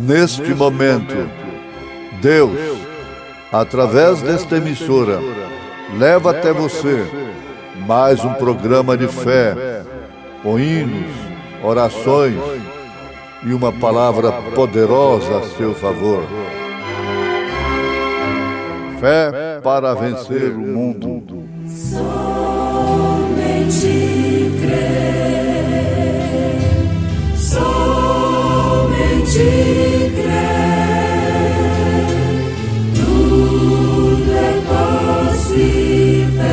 Neste momento, Deus, através desta emissora, leva até você mais um programa de fé, com hinos, orações e uma palavra poderosa a seu favor. Fé para vencer o mundo. Somente crer, somente crer, tudo é possível,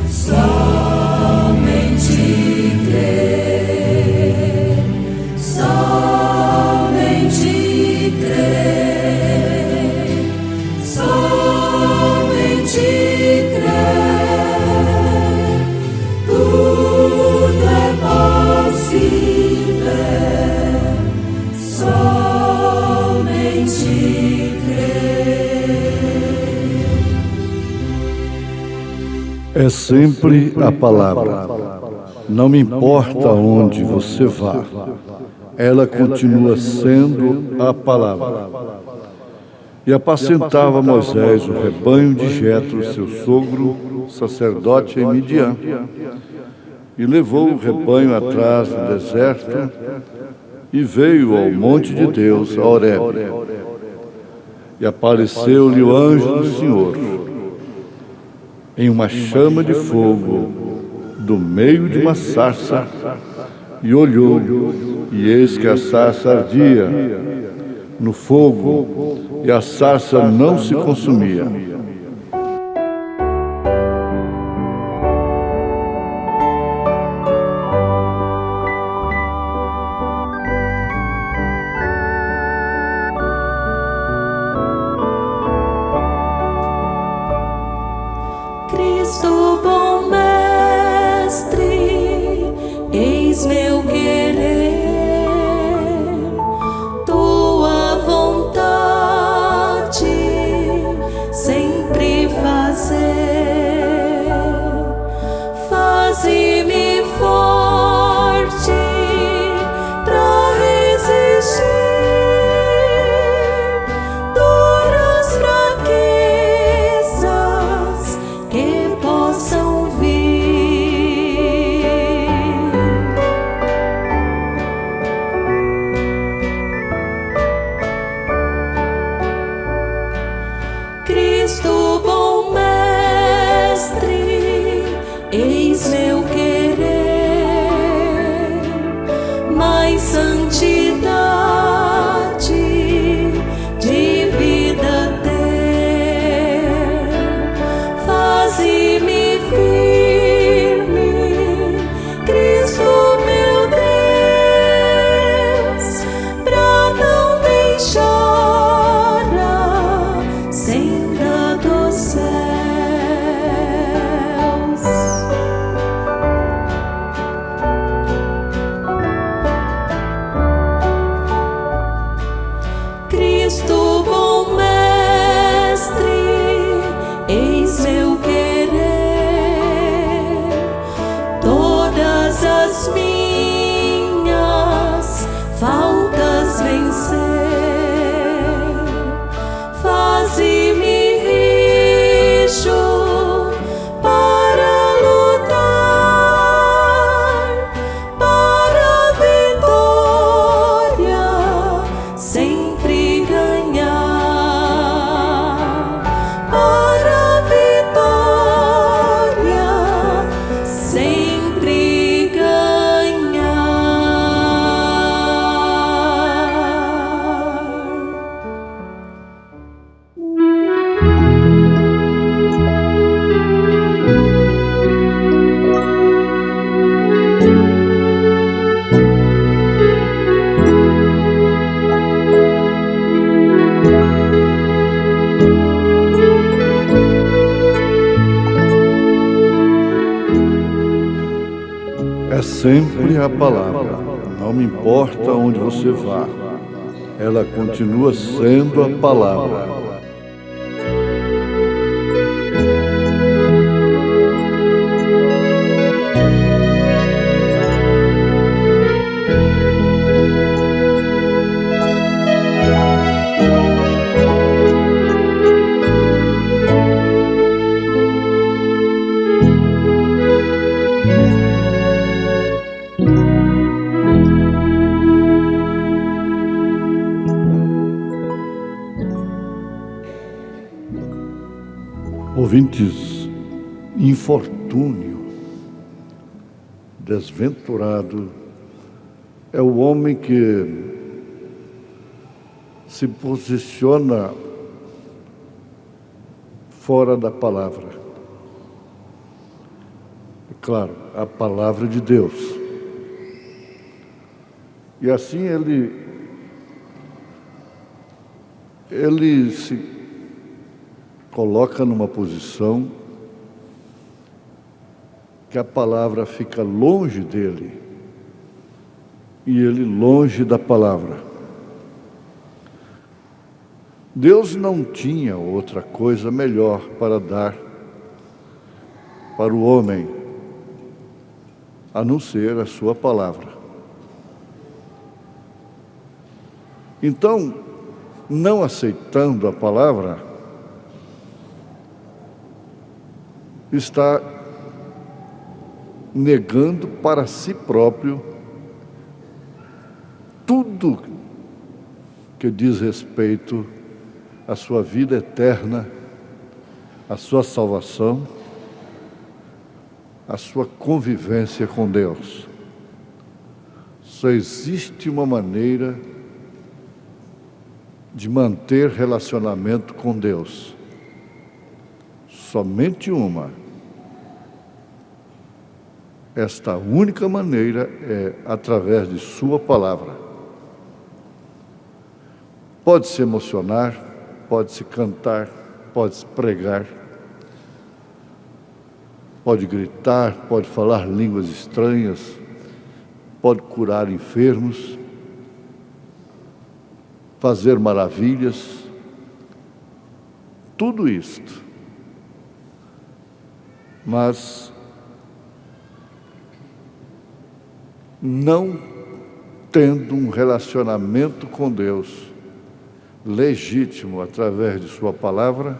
somente crer, somente crer, somente crer, tudo é possível, somente crer. É sempre a palavra. Não me importa onde você vá, ela continua sendo a palavra. E apacentava Moisés o rebanho de Jetro, seu sogro, sacerdote em Midian, e levou o rebanho atrás do deserto e veio ao monte de Deus, a Horebe. E apareceu-lhe o anjo do Senhor em uma chama de fogo do meio de uma sarça, e olhou, e eis que a sarça ardia no fogo, e a sarça não se consumia. Cristo, bom mestre, eis meu querer, tua vontade sempre fazer. Faze-me forte pra resistir duras fraquezas que possam vir. Cristo, bom mestre, eis meu querer, mais santidade de vida ter. Faze-me firme, Cristo meu Deus, pra não deixar a senda dos céus. Cristo, bom mestre, eis meu querer, todas as minhas faltas vencer. Faze-me rijo para lutar, para a vitória sempre ganhar, para a vitória sempre ganhar. É sempre a palavra. Não me importa onde você vá, ela continua sendo a palavra. Ouvintes, infortúnio, desventurado é o homem que se posiciona fora da palavra. É claro, a palavra de Deus. E assim ele se coloca numa posição que a palavra fica longe dele e ele longe da palavra. Deus não tinha outra coisa melhor para dar para o homem, a não ser a sua palavra. Então, não aceitando a palavra, está negando para si próprio tudo que diz respeito à sua vida eterna, à sua salvação, à sua convivência com Deus. Só existe uma maneira de manter relacionamento com Deus. Somente uma. Esta única maneira é através de sua palavra. Pode-se emocionar, pode-se cantar, pode-se pregar, pode gritar, pode falar línguas estranhas, pode curar enfermos, fazer maravilhas, tudo isto. Mas não tendo um relacionamento com Deus legítimo através de sua palavra,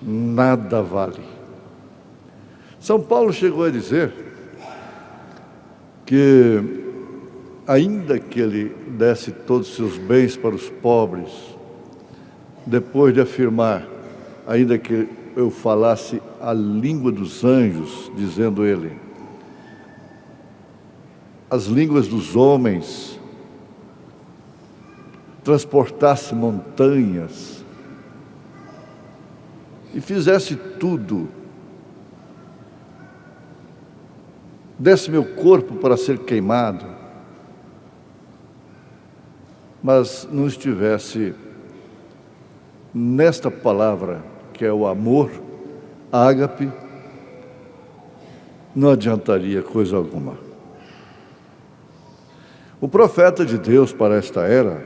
nada vale. São Paulo chegou a dizer que, ainda que ele desse todos os seus bens para os pobres, depois de afirmar, ainda que eu falasse a língua dos anjos, dizendo ele, as línguas dos homens, transportasse montanhas e fizesse tudo, desse meu corpo para ser queimado, mas não estivesse nesta palavra, que é o amor, ágape, não adiantaria coisa alguma. O profeta de Deus para esta era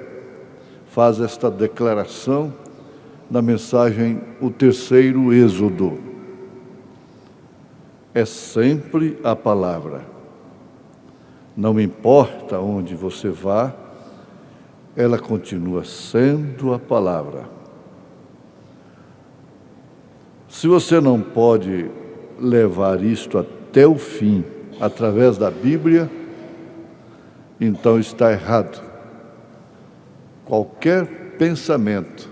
faz esta declaração na mensagem O Terceiro Êxodo. É sempre a palavra. Não importa onde você vá, ela continua sendo a palavra. Se você não pode levar isto até o fim, através da Bíblia, então está errado. Qualquer pensamento,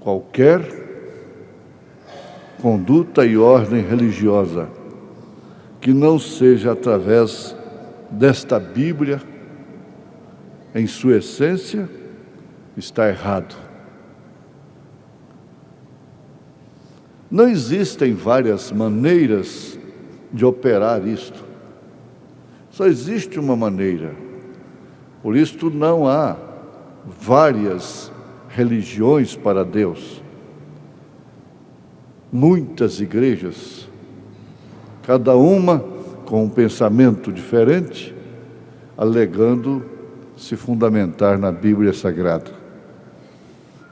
qualquer conduta e ordem religiosa que não seja através desta Bíblia, em sua essência, está errado. Não existem várias maneiras de operar isto. Só existe uma maneira. Por isso não há várias religiões para Deus. Muitas igrejas, cada uma com um pensamento diferente, alegando se fundamentar na Bíblia Sagrada.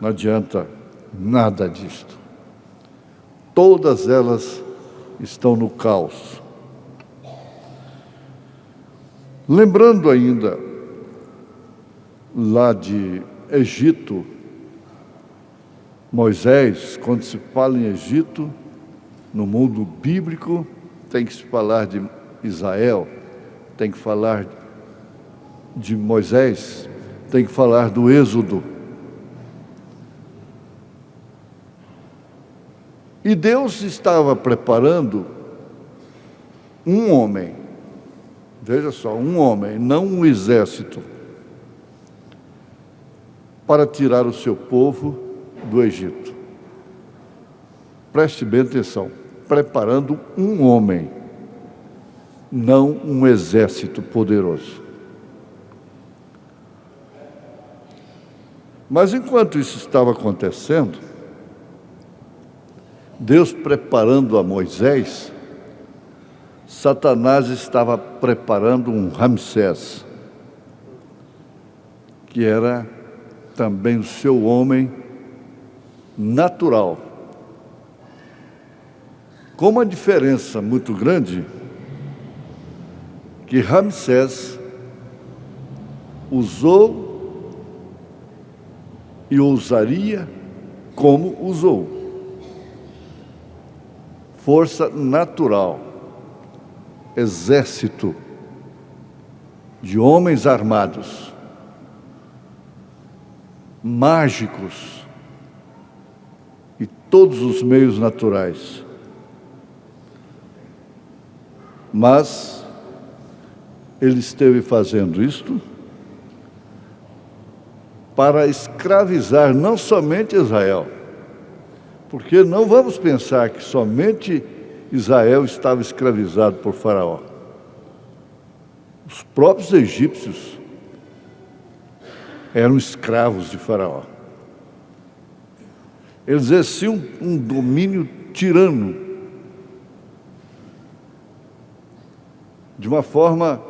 Não adianta nada disto. Todas elas estão no caos. Lembrando ainda, lá de Egito, Moisés, quando se fala em Egito, no mundo bíblico, tem que se falar de Israel, tem que falar de Moisés, tem que falar do Êxodo. E Deus estava preparando um homem, veja só, um homem, não um exército, para tirar o seu povo do Egito. Preste bem atenção, preparando um homem, não um exército poderoso. Mas enquanto isso estava acontecendo, Deus preparando a Moisés, Satanás estava preparando um Ramsés, que era também o seu homem natural. Com uma diferença muito grande, que Ramsés usou e usaria como usou. Força natural, exército de homens armados, mágicos e todos os meios naturais. Mas ele esteve fazendo isto para escravizar não somente Israel, porque não vamos pensar que somente Israel estava escravizado por Faraó. Os próprios egípcios eram escravos de Faraó. Eles exerciam um domínio tirano, de uma forma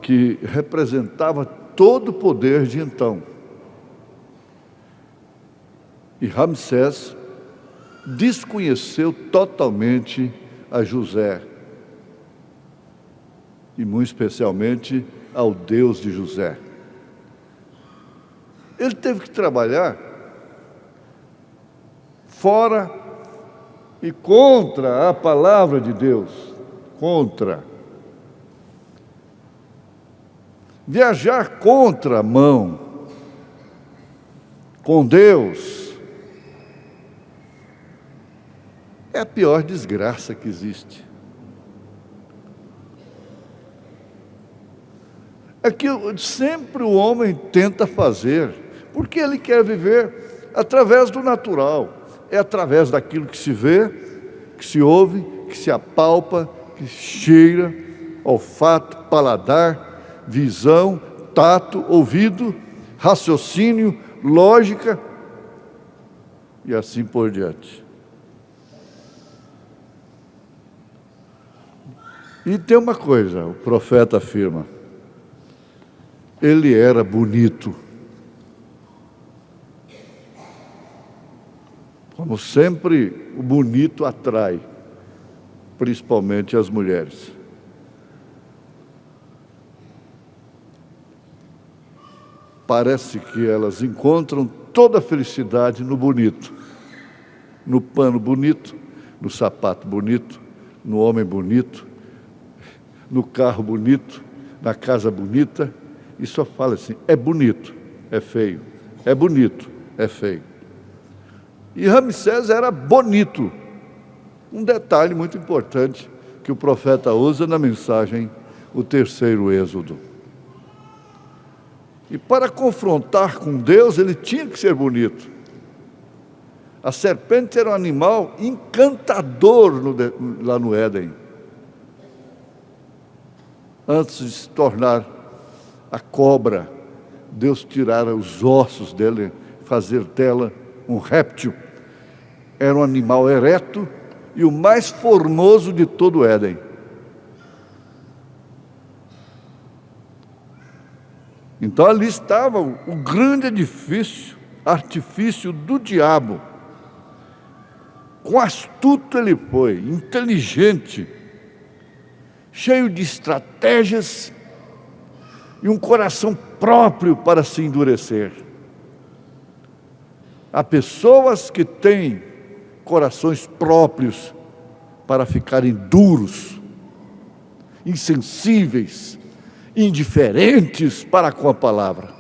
que representava todo o poder de então. E Ramsés desconheceu totalmente a José, e muito especialmente ao Deus de José. Ele teve que trabalhar fora e contra a palavra de Deus, contra. Viajar contra a mão com Deus é a pior desgraça que existe. É que sempre o homem tenta fazer, porque ele quer viver através do natural. É através daquilo que se vê, que se ouve, que se apalpa, que cheira, olfato, paladar, visão, tato, ouvido, raciocínio, lógica e assim por diante. E tem uma coisa, o profeta afirma: ele era bonito. Como sempre, o bonito atrai, principalmente as mulheres. Parece que elas encontram toda a felicidade no bonito, no pano bonito, no sapato bonito, no homem bonito, no carro bonito, na casa bonita, e só fala assim: é bonito, é feio, é bonito, é feio. E Ramsés era bonito. Um detalhe muito importante que o profeta usa na mensagem, o terceiro Êxodo. E para confrontar com Deus, ele tinha que ser bonito. A serpente era um animal encantador lá no Éden. Antes de se tornar a cobra, Deus tirara os ossos dele, fazer dela um réptil. Era um animal ereto e o mais formoso de todo o Éden. Então ali estava o grande artifício do diabo. Quão astuto ele foi, inteligente, cheio de estratégias e um coração próprio para se endurecer. Há pessoas que têm corações próprios para ficarem duros, insensíveis, indiferentes para com a palavra.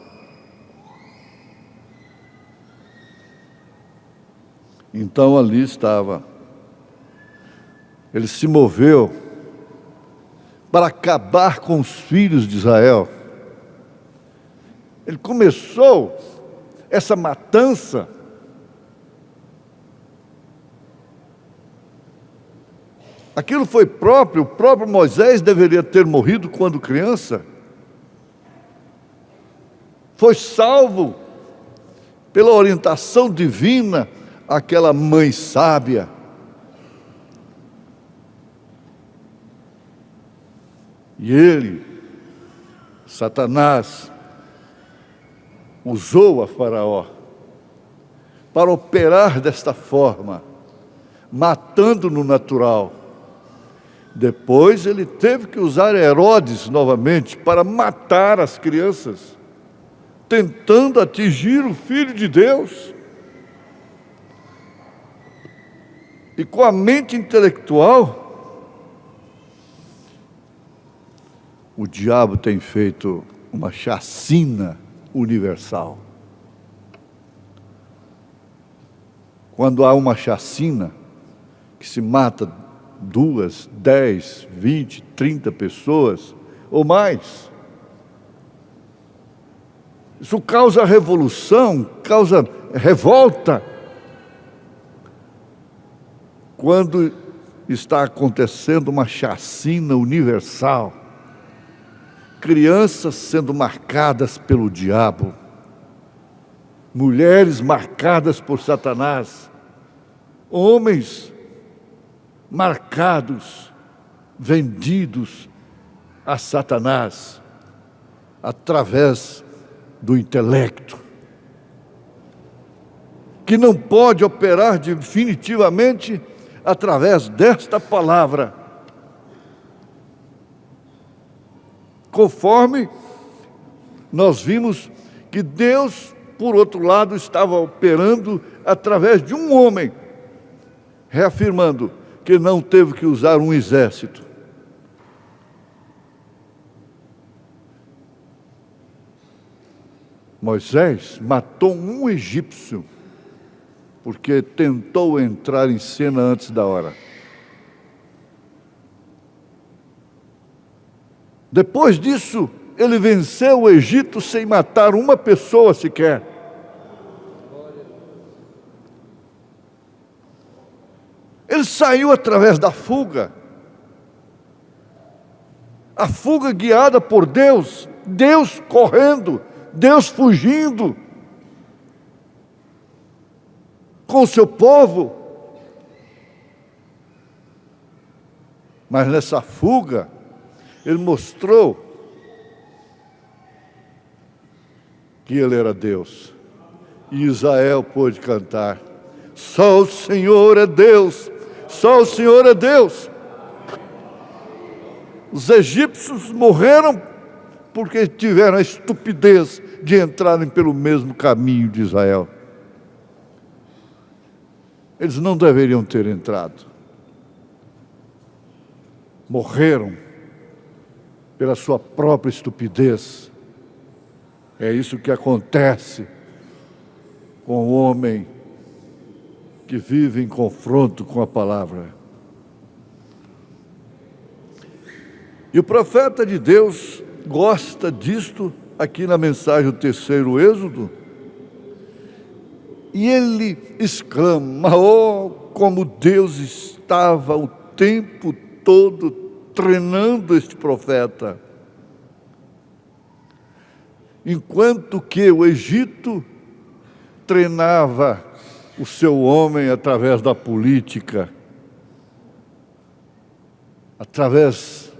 Então ali estava Ele se moveu para acabar com os filhos de Israel. Ele começou essa matança aquilo foi próprio, o próprio Moisés deveria ter morrido quando criança. Foi salvo pela orientação divina aquela mãe sábia. E ele, Satanás, usou a Faraó para operar desta forma, matando no natural. Depois ele teve que usar Herodes novamente para matar as crianças, tentando atingir o Filho de Deus. E com a mente intelectual, o diabo tem feito uma chacina universal. Quando há uma chacina que se mata 2, 10, 20, 30 pessoas ou mais, isso causa revolução, causa revolta. Quando está acontecendo uma chacina universal, crianças sendo marcadas pelo diabo, mulheres marcadas por Satanás, homens marcados, vendidos a Satanás, através do intelecto, que não pode operar definitivamente através desta palavra, conforme nós vimos que Deus, por outro lado, estava operando através de um homem, reafirmando que não teve que usar um exército. Moisés matou um egípcio, porque tentou entrar em cena antes da hora. Depois disso, ele venceu o Egito sem matar uma pessoa sequer. Ele saiu através da fuga. A fuga guiada por Deus, Deus correndo, Deus fugindo com o seu povo. Mas nessa fuga, ele mostrou que ele era Deus. E Israel pôde cantar: só o Senhor é Deus, só o Senhor é Deus. Os egípcios morreram porque tiveram a estupidez de entrarem pelo mesmo caminho de Israel. Eles não deveriam ter entrado. Morreram pela sua própria estupidez. É isso que acontece com o homem que vive em confronto com a palavra. E o profeta de Deus gosta disto aqui na mensagem do 3º Êxodo. E ele exclama: oh, como Deus estava o tempo todo treinando este profeta. Enquanto que o Egito treinava o seu homem através da política, através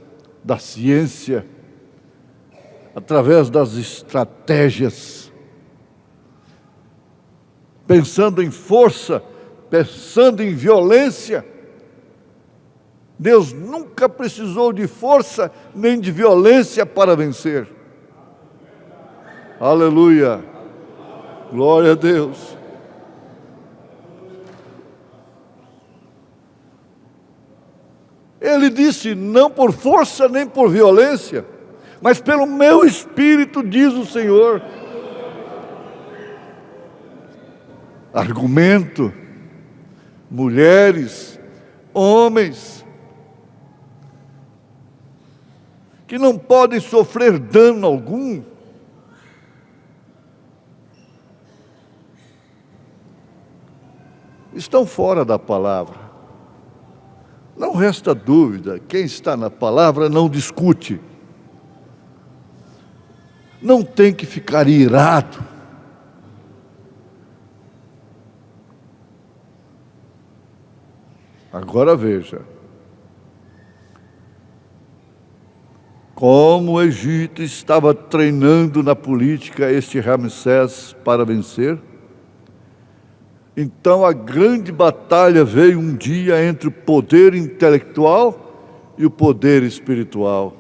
da ciência, através das estratégias, pensando em força, pensando em violência. Deus nunca precisou de força nem de violência para vencer. Aleluia! Glória a Deus! Ele disse: não por força nem por violência, mas pelo meu Espírito, diz o Senhor. Argumento: mulheres, homens, que não podem sofrer dano algum. Estão fora da palavra. Não resta dúvida, quem está na palavra não discute. Não tem que ficar irado. Agora veja. Como o Egito estava treinando na política este Ramsés para vencer, então a grande batalha veio um dia entre o poder intelectual e o poder espiritual.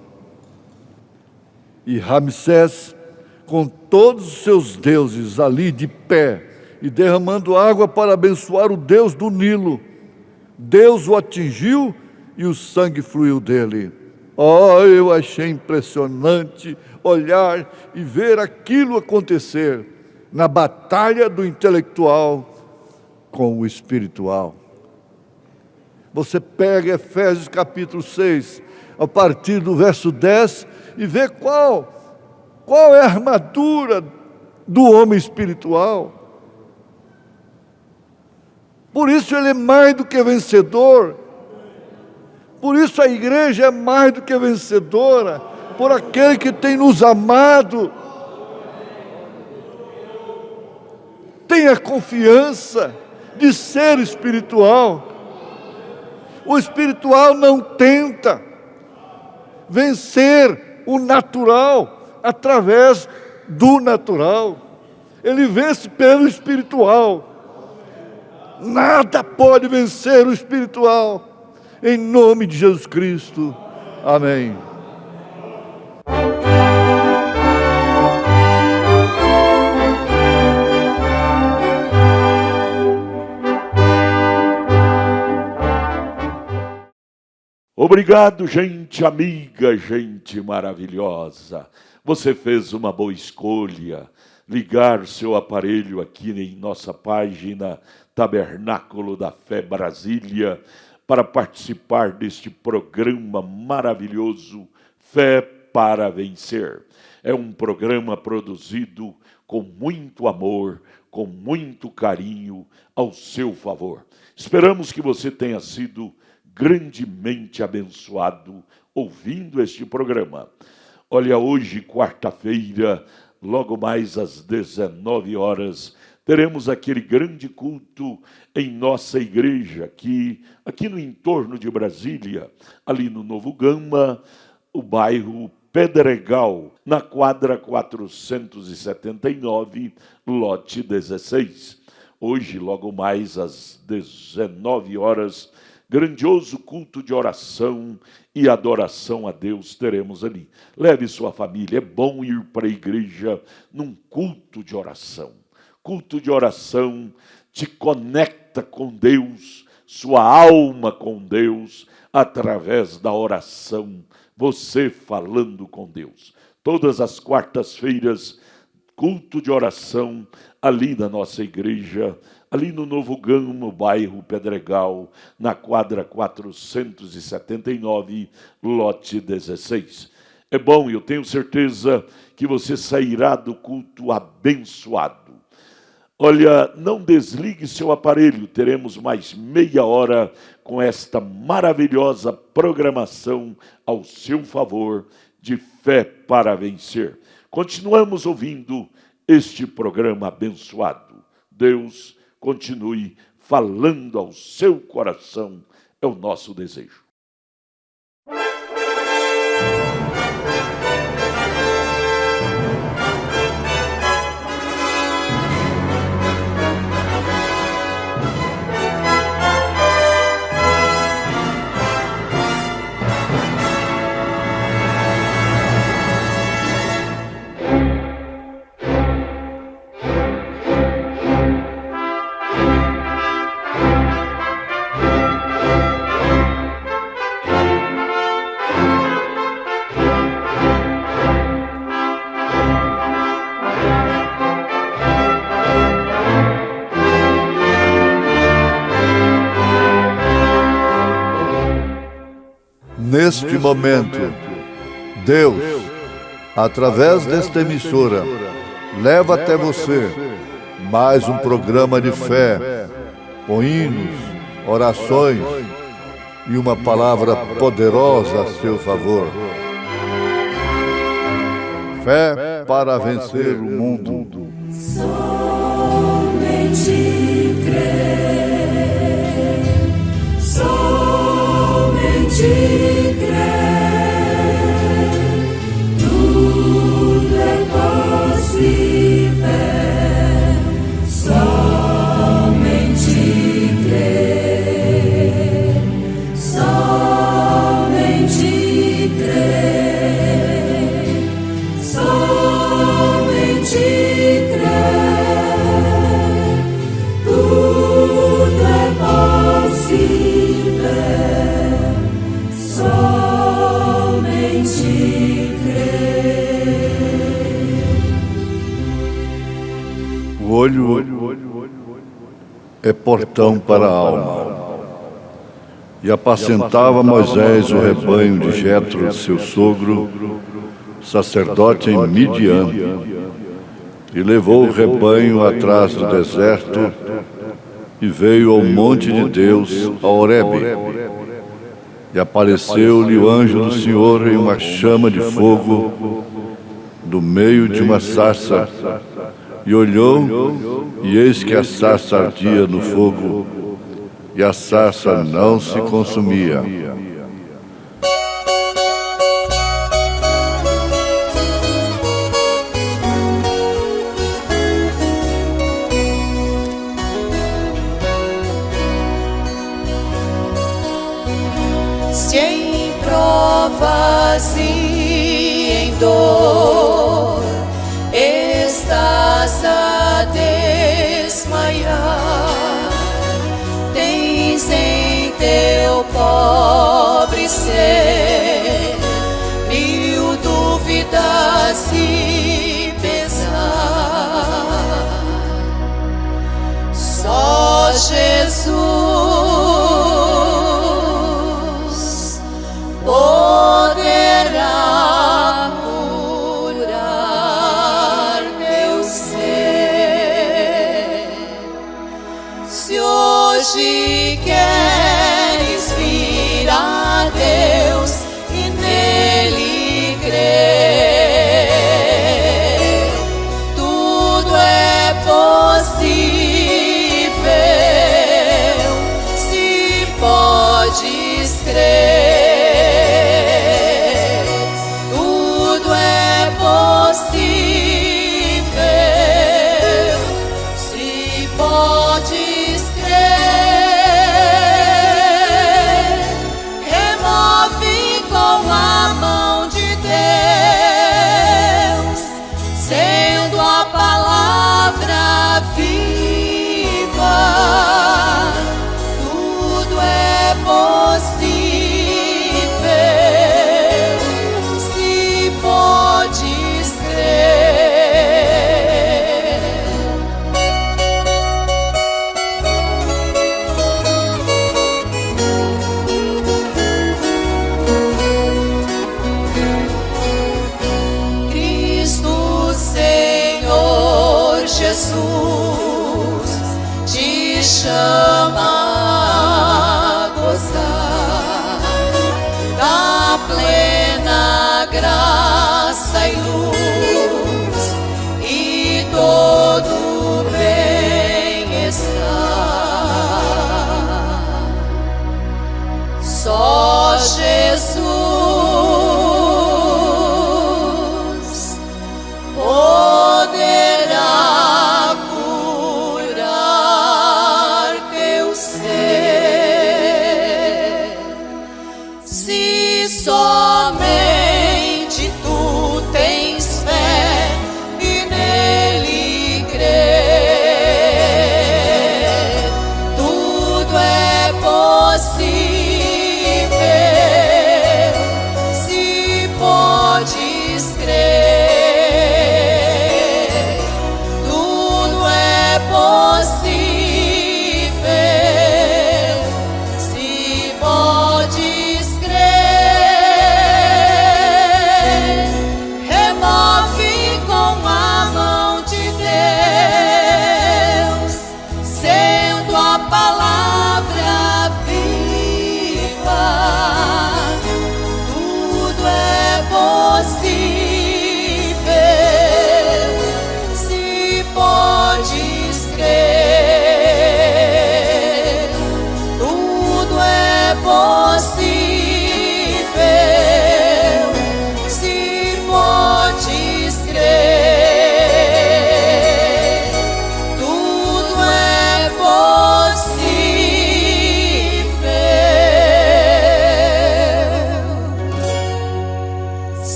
E Ramsés, com todos os seus deuses ali de pé e derramando água para abençoar o Deus do Nilo, Deus o atingiu e o sangue fluiu dele. Oh, eu achei impressionante olhar e ver aquilo acontecer na batalha do intelectual com o espiritual. Você pega Efésios capítulo 6, a partir do verso 10, e vê qual é a armadura do homem espiritual. Por isso ele é mais do que vencedor. Por isso a igreja é mais do que vencedora, por aquele que tem nos amado. Tenha confiança de ser espiritual. O espiritual não tenta vencer o natural através do natural. Ele vence pelo espiritual. Nada pode vencer o espiritual. Em nome de Jesus Cristo. Amém. Obrigado, gente amiga, gente maravilhosa. Você fez uma boa escolha. Ligar seu aparelho aqui em nossa página Tabernáculo da Fé Brasília para participar deste programa maravilhoso Fé para Vencer. É um programa produzido com muito amor, com muito carinho ao seu favor. Esperamos que você tenha sido grandemente abençoado ouvindo este programa. Olha, hoje, quarta-feira, logo mais às 19 horas, teremos aquele grande culto em nossa igreja, aqui no entorno de Brasília, ali no Novo Gama, o bairro Pedregal, na quadra 479, lote 16. Hoje, logo mais às 19 horas, grandioso culto de oração e adoração a Deus teremos ali. Leve sua família, é bom ir para a igreja num culto de oração. Culto de oração te conecta com Deus, sua alma com Deus, através da oração, você falando com Deus. Todas as quartas-feiras, culto de oração ali na nossa igreja, ali no Novo Gama, no bairro Pedregal, na quadra 479, lote 16. É bom, eu tenho certeza que você sairá do culto abençoado. Olha, não desligue seu aparelho, teremos mais meia hora com esta maravilhosa programação ao seu favor de Fé para Vencer. Continuamos ouvindo este programa abençoado. Deus continue falando ao seu coração, é o nosso desejo. Neste momento, Deus, através desta emissora, leva até você mais um programa de fé, com hinos, orações e uma palavra poderosa a seu favor. Fé para vencer o mundo. Somente crer, somente crer, tudo é possível. Somente crer, somente crer, somente crer, tudo é possível. Somente crer. O olho é portão para a alma. E apacentava Moisés o rebanho de Jetro, seu sogro, sacerdote em Midian, e levou o rebanho atrás do deserto e veio ao monte de Deus, a Horebe. E apareceu-lhe o anjo do Senhor em uma chama de fogo do meio de uma sarça. E olhou, e eis que a sarça ardia no fogo, e a sarça não se consumia. Se em provas e em dor estás a desmaiar, tens em teu pobre ser 1000 dúvidas e pesar. Só Jesus poderá curar teu ser. Se hoje queres vir a Deus e nele crer, tudo é possível se podes crer. Tudo é possível se podes crer. Remove com a mão de Deus, sendo a palavra viva. Tudo é possível se podes crer. Cristo Senhor Jesus te chama a gozar da plena graça e luz e todo bem-estar. Só Jesus poderá curar teu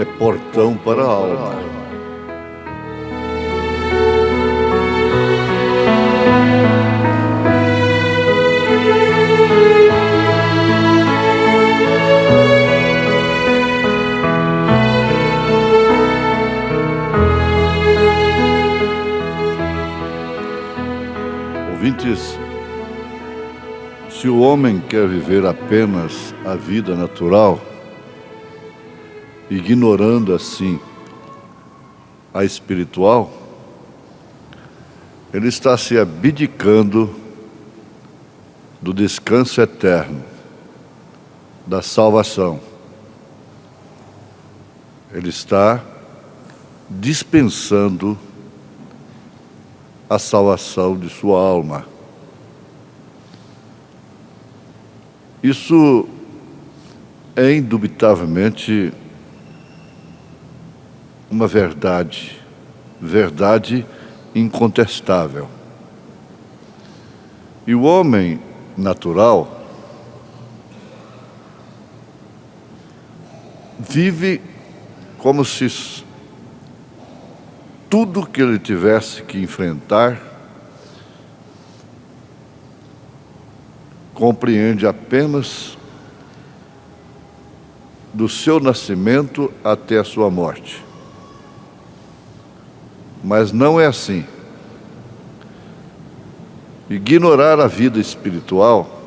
é portão para a alma. Ouvintes, se o homem quer viver apenas a vida natural, ignorando assim a espiritual, ele está se abdicando do descanso eterno, da salvação. Ele está dispensando a salvação de sua alma. Isso é indubitavelmente uma verdade incontestável. E o homem natural vive como se tudo que ele tivesse que enfrentar compreende apenas do seu nascimento até a sua morte. Mas não é assim. Ignorar a vida espiritual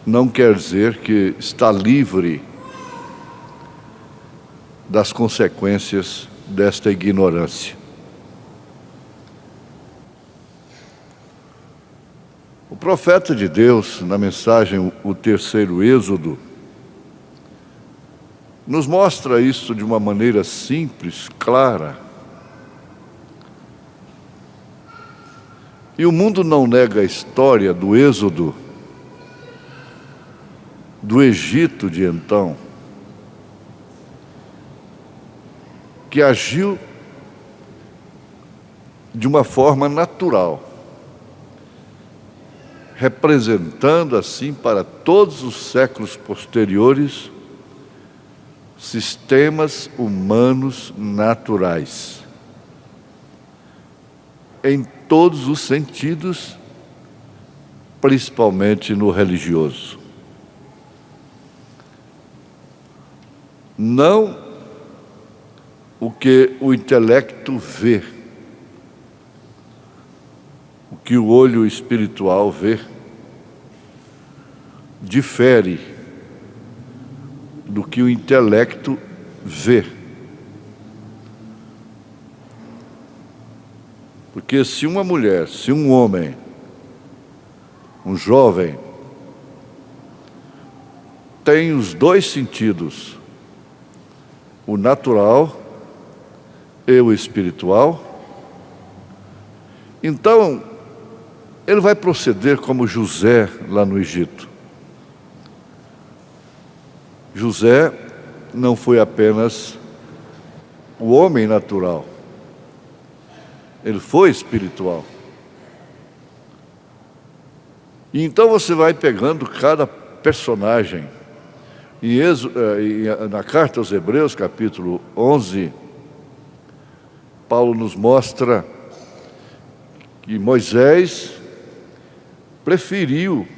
não quer dizer que está livre das consequências desta ignorância. O profeta de Deus, na mensagem O Terceiro Êxodo, nos mostra isso de uma maneira simples, clara. E o mundo não nega a história do Êxodo, do Egito de então, que agiu de uma forma natural, representando assim para todos os séculos posteriores sistemas humanos naturais, em todos os sentidos, principalmente no religioso. Não o que o intelecto vê, o que o olho espiritual vê, difere do que o intelecto vê. Porque se uma mulher, se um homem, um jovem, tem os dois sentidos, o natural e o espiritual, então ele vai proceder como José lá no Egito. José não foi apenas o homem natural, ele foi espiritual. E então você vai pegando cada personagem. Na carta aos Hebreus, capítulo 11, Paulo nos mostra que Moisés preferiu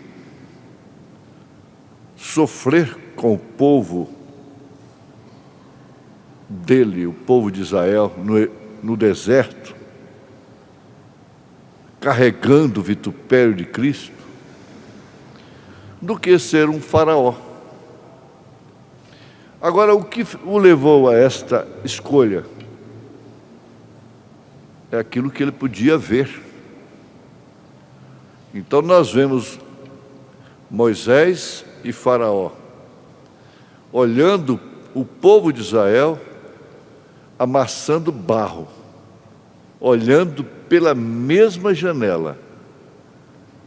sofrer com o povo dele, o povo de Israel, no deserto, carregando o vitupério de Cristo, do que ser um faraó. Agora, o que o levou a esta escolha? É aquilo que ele podia ver. Então nós vemos Moisés e Faraó olhando o povo de Israel amassando barro, olhando pela mesma janela.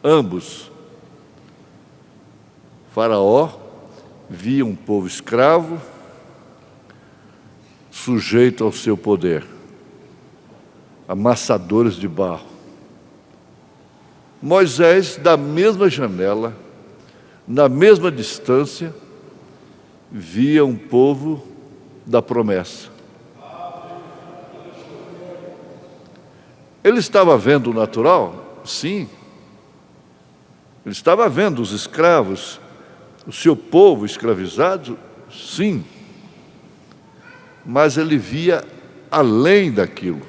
Ambos. Faraó via um povo escravo, sujeito ao seu poder, amassadores de barro. Moisés, da mesma janela, na mesma distância, via um povo da promessa. Ele estava vendo o natural? Sim. Ele estava vendo os escravos, o seu povo escravizado? Sim. Mas ele via além daquilo.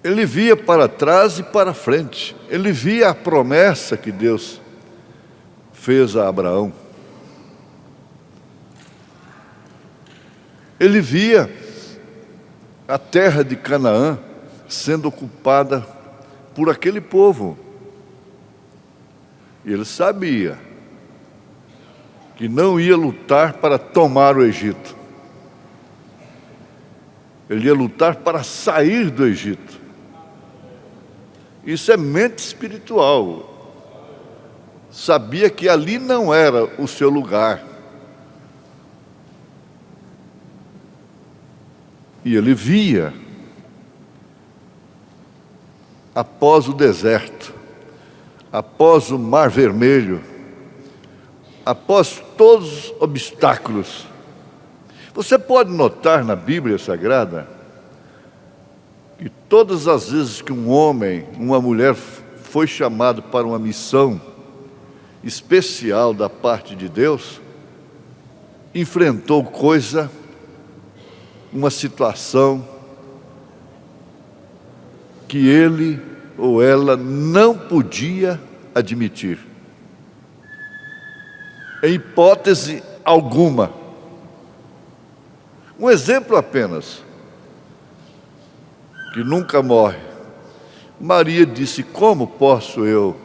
Ele via para trás e para frente. Ele via a promessa que Deus fez a Abraão. Ele via a terra de Canaã sendo ocupada por aquele povo. E ele sabia que não ia lutar para tomar o Egito. Ele ia lutar para sair do Egito. Isso é mente espiritual. Sabia que ali não era o seu lugar. E ele via, após o deserto, após o Mar Vermelho, após todos os obstáculos. Você pode notar na Bíblia Sagrada que todas as vezes que um homem, uma mulher foi chamado para uma missão especial da parte de Deus, enfrentou uma situação que ele ou ela não podia admitir. Em hipótese alguma. Um exemplo apenas, que nunca morre. Maria disse: como posso eu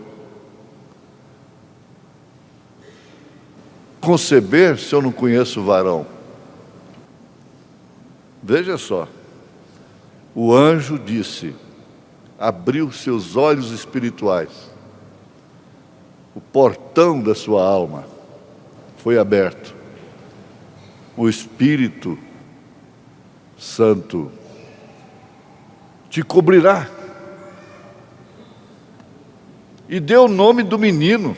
conceber se eu não conheço o varão? Veja só, o anjo disse, abriu seus olhos espirituais, o portão da sua alma foi aberto, o Espírito Santo te cobrirá, e deu o nome do menino.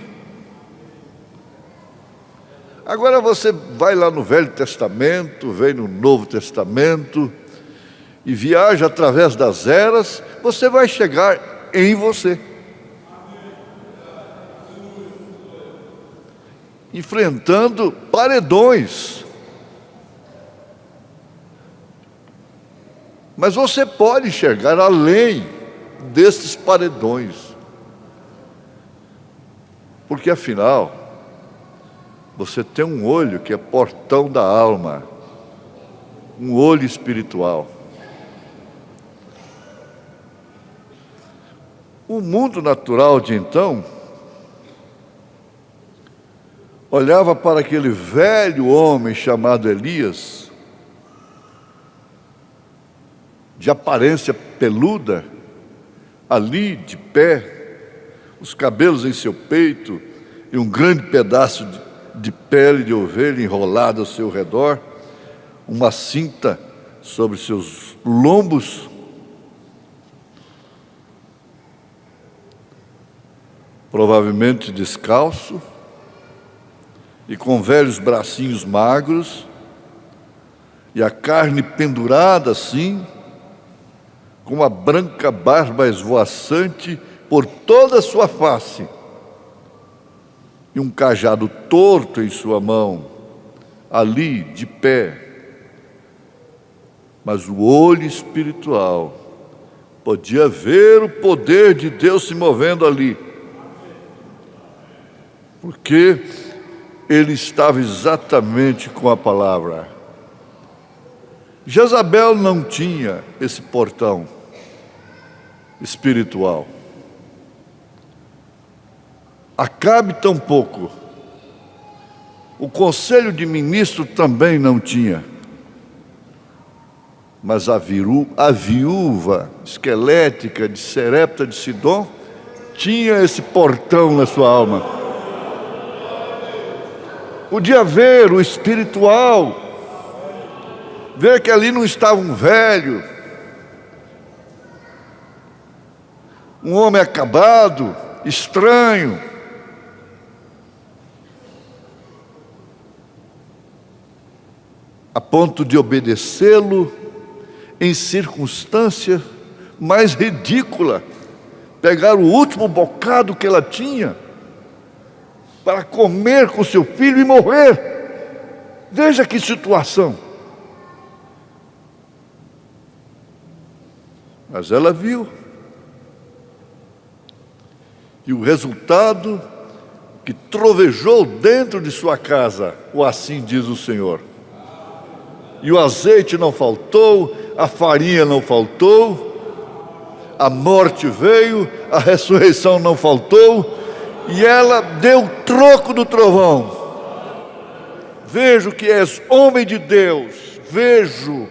Agora você vai lá no Velho Testamento, vem no Novo Testamento, e viaja através das eras, você vai chegar em você. Enfrentando paredões. Mas você pode chegar além desses paredões. Porque afinal, você tem um olho que é portão da alma, um olho espiritual. O mundo natural de então olhava para aquele velho homem chamado Elias, de aparência peluda, ali de pé, os cabelos em seu peito e um grande pedaço de pele de ovelha enrolada ao seu redor, uma cinta sobre seus lombos. Provavelmente descalço e com velhos bracinhos magros, e a carne pendurada assim, com uma branca barba esvoaçante por toda a sua face, e um cajado torto em sua mão, ali de pé. Mas o olho espiritual podia ver o poder de Deus se movendo ali, porque ele estava exatamente com a palavra. Jezabel não tinha esse portão espiritual. Acabe tampouco. O conselho de ministro também não tinha. Mas a viúva esquelética de Serepta de Sidom tinha esse portão na sua alma. Podia ver o espiritual, ver que ali não estava um velho, um homem acabado, estranho. a ponto de obedecê-lo em circunstância mais ridícula. Pegar o último bocado que ela tinha para comer com seu filho e morrer. Veja que situação. Mas ela viu. E o resultado que trovejou dentro de sua casa, o assim diz o Senhor. E o azeite não faltou, a farinha não faltou, a morte veio, a ressurreição não faltou, e ela deu troco do trovão. Vejo que és homem de Deus, vejo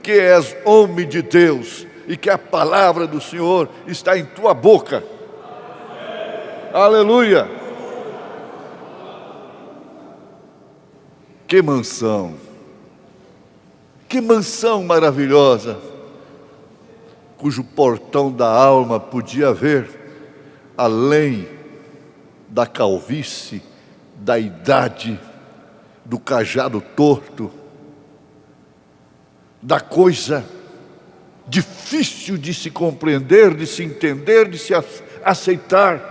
que és homem de Deus, e que a palavra do Senhor está em tua boca. Aleluia! Que mansão maravilhosa, cujo portão da alma podia ver além da calvície, da idade, do cajado torto, da coisa difícil de se compreender, de se entender, de se aceitar.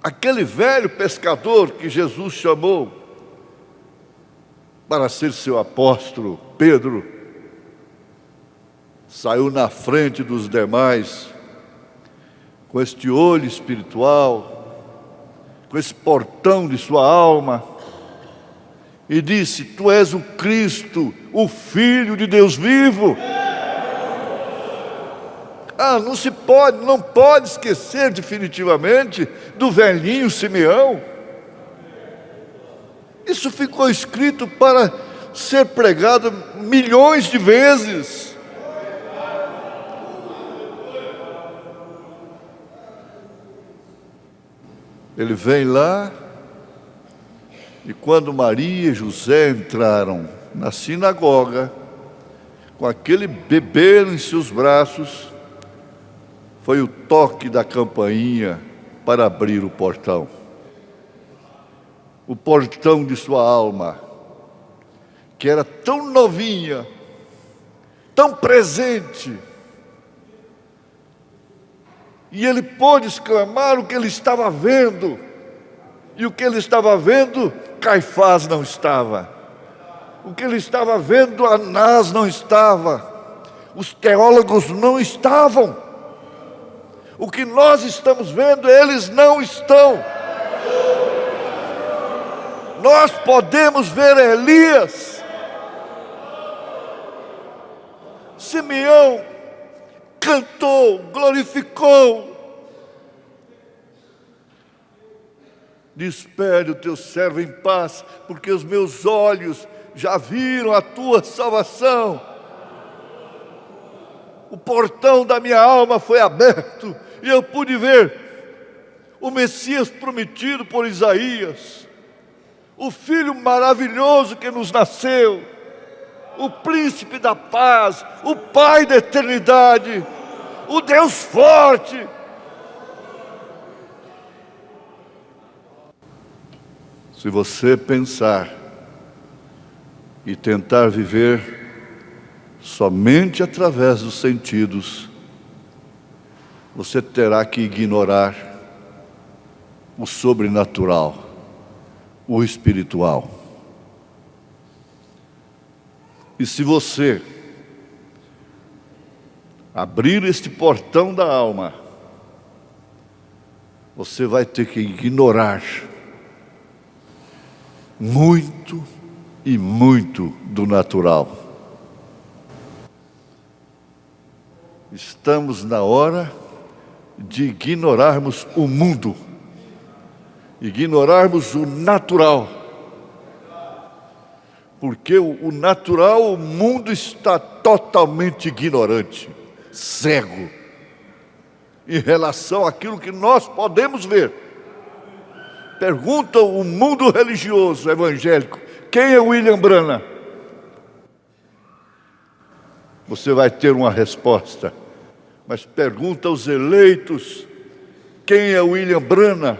Aquele velho pescador que Jesus chamou para ser seu apóstolo, Pedro, saiu na frente dos demais, com este olho espiritual, com esse portão de sua alma, e disse: tu és o Cristo, o Filho de Deus vivo. Não pode esquecer definitivamente do velhinho Simeão. Isso ficou escrito para ser pregado milhões de vezes. Ele vem lá, e quando Maria e José entraram na sinagoga, com aquele bebê em seus braços, foi o toque da campainha para abrir o portão. O portão de sua alma, que era tão novinha, tão presente. E ele pôde exclamar o que ele estava vendo. E o que ele estava vendo, Caifás não estava. O que ele estava vendo, Anás não estava. Os teólogos não estavam. O que nós estamos vendo, eles não estão. Nós podemos ver Elias. Simeão cantou, glorificou. Despede o teu servo em paz, porque os meus olhos já viram a tua salvação. O portão da minha alma foi aberto, e eu pude ver o Messias prometido por Isaías, o Filho maravilhoso que nos nasceu, o Príncipe da paz, o Pai da eternidade, o Deus forte. Se você pensar e tentar viver somente através dos sentidos, você terá que ignorar o sobrenatural, o espiritual. E se você abrir este portão da alma, você vai ter que ignorar muito e muito do natural. Estamos na hora de ignorarmos o mundo, ignorarmos o natural, porque o natural, o mundo está totalmente ignorante, cego, em relação àquilo que nós podemos ver. Pergunta o mundo religioso, evangélico, quem é William Branham? Você vai ter uma resposta. Mas pergunta aos eleitos, quem é William Branham?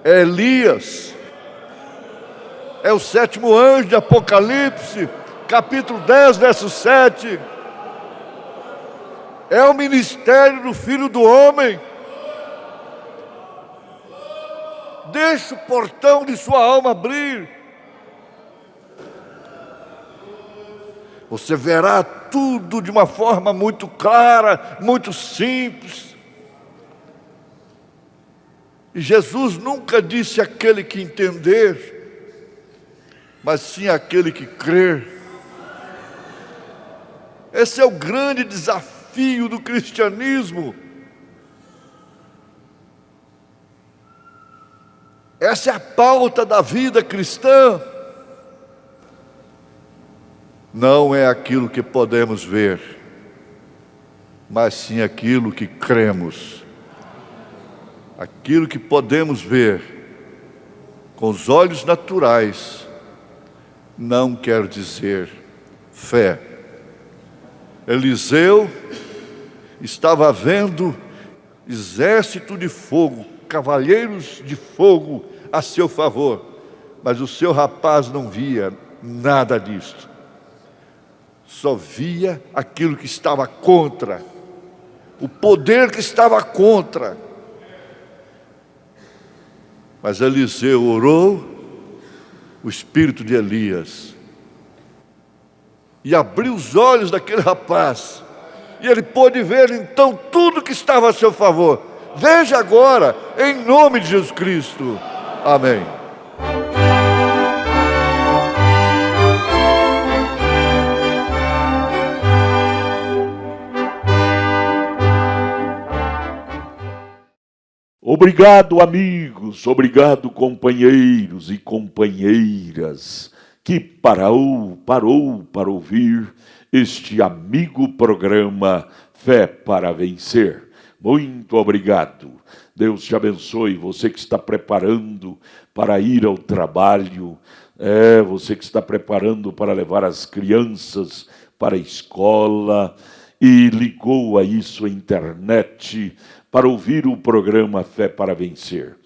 É Elias. é o 7º anjo de Apocalipse, capítulo 10, verso 7. É o ministério do Filho do Homem. Deixe o portão de sua alma abrir. Você verá tudo de uma forma muito clara, muito simples. E Jesus nunca disse aquele que entender, mas sim aquele que crer. Esse é o grande desafio do cristianismo. Essa é a pauta da vida cristã. Não é aquilo que podemos ver, mas sim aquilo que cremos. Aquilo que podemos ver com os olhos naturais não quer dizer fé. Eliseu estava vendo exército de fogo, cavaleiros de fogo a seu favor, mas o seu rapaz não via nada disto. Só via aquilo que estava contra, o poder que estava contra. Mas Eliseu orou, o espírito de Elias, e abriu os olhos daquele rapaz, e ele pôde ver então tudo que estava a seu favor. Veja agora, em nome de Jesus Cristo. Amém. Obrigado, amigos, obrigado, companheiros e companheiras, que parou para ouvir este amigo programa Fé para Vencer. Muito obrigado. Deus te abençoe. Você que está preparando para ir ao trabalho, você que está preparando para levar as crianças para a escola e ligou aí sua internet para ouvir o programa Fé para Vencer.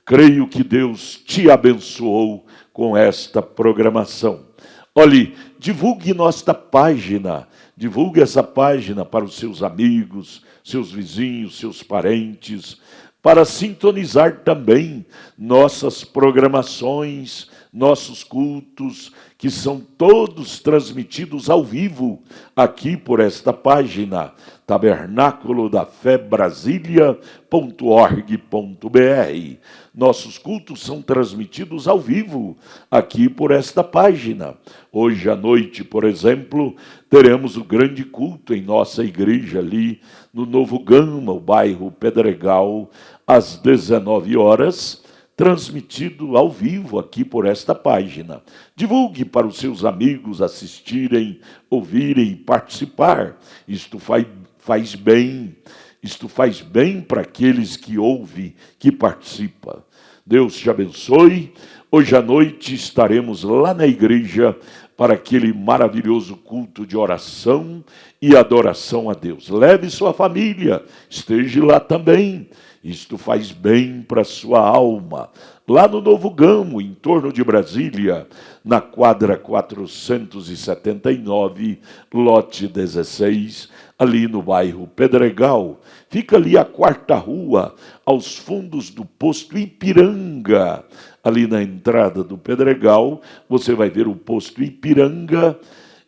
Creio que Deus te abençoou com esta programação. Olhe, divulgue nossa página, divulgue essa página para os seus amigos, seus vizinhos, seus parentes, para sintonizar também nossas programações, nossos cultos, que são todos transmitidos ao vivo aqui por esta página, tabernáculo da fé Brasília.org.br. Nossos cultos são transmitidos ao vivo aqui por esta página. Hoje à noite, por exemplo, teremos o grande culto em nossa igreja ali no Novo Gama, o bairro Pedregal, às 19 horas, transmitido ao vivo aqui por esta página. Divulgue para os seus amigos assistirem, ouvirem, participar. Isto faz bem. Isto faz bem para aqueles que ouvem, que participam. Deus te abençoe. Hoje à noite estaremos lá na igreja para aquele maravilhoso culto de oração e adoração a Deus. Leve sua família, esteja lá também. Isto faz bem para a sua alma. Lá no Novo Gamo, em torno de Brasília, na quadra 479, lote 16, ali no bairro Pedregal. Fica ali a 4ª rua, aos fundos do posto Ipiranga. Ali na entrada do Pedregal, você vai ver o posto Ipiranga,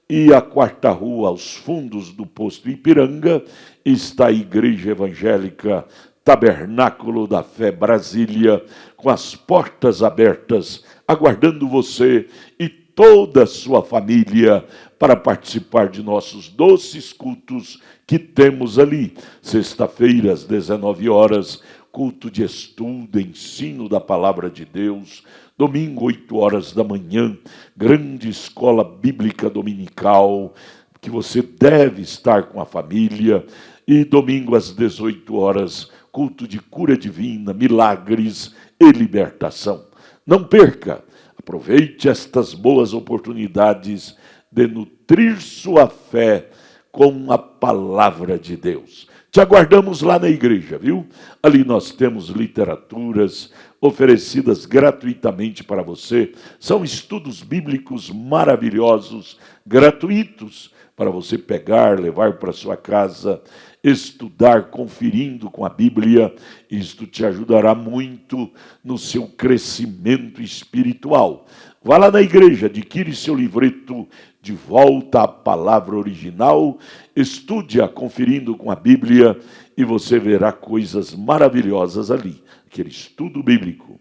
e a 4ª rua, aos fundos do posto Ipiranga, está a Igreja Evangélica Tabernáculo da Fé Brasília, com as portas abertas, aguardando você e toda a sua família para participar de nossos doces cultos que temos ali. Sexta-feira, às 19 horas, culto de estudo, ensino da Palavra de Deus. Domingo, 8 horas da manhã, grande escola bíblica dominical, que você deve estar com a família. E domingo, às 18 horas, culto de cura divina, milagres e libertação. Não perca, aproveite estas boas oportunidades de nutrir sua fé com a palavra de Deus. Te aguardamos lá na igreja, viu? Ali nós temos literaturas oferecidas gratuitamente para você. São estudos bíblicos maravilhosos, gratuitos, para você pegar, levar para sua casa, estudar, conferindo com a Bíblia. Isto te ajudará muito no seu crescimento espiritual. Vá lá na igreja, adquire seu livreto De Volta à Palavra Original, estude-a conferindo com a Bíblia e você verá coisas maravilhosas ali, aquele estudo bíblico.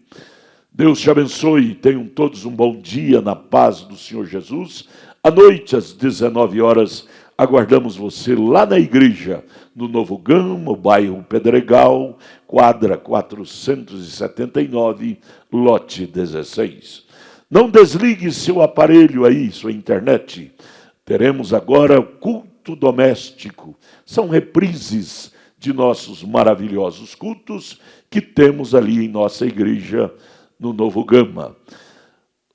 Deus te abençoe, tenham todos um bom dia na paz do Senhor Jesus. À noite, às 19 horas, aguardamos você lá na igreja, no Novo Gama, bairro Pedregal, quadra 479, lote 16. Não desligue seu aparelho aí, sua internet. Teremos agora o culto doméstico. São reprises de nossos maravilhosos cultos que temos ali em nossa igreja, no Novo Gama.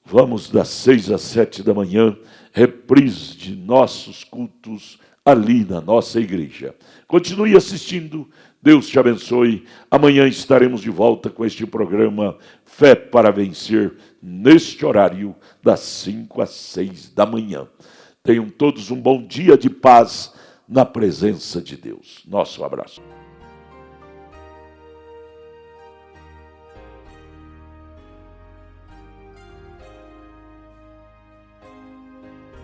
Vamos das 6 às 7 da manhã, reprise de nossos cultos ali na nossa igreja. Continue assistindo, Deus te abençoe. Amanhã estaremos de volta com este programa Fé para Vencer, neste horário das 5 às 6 da manhã. Tenham todos um bom dia de paz na presença de Deus. Nosso abraço.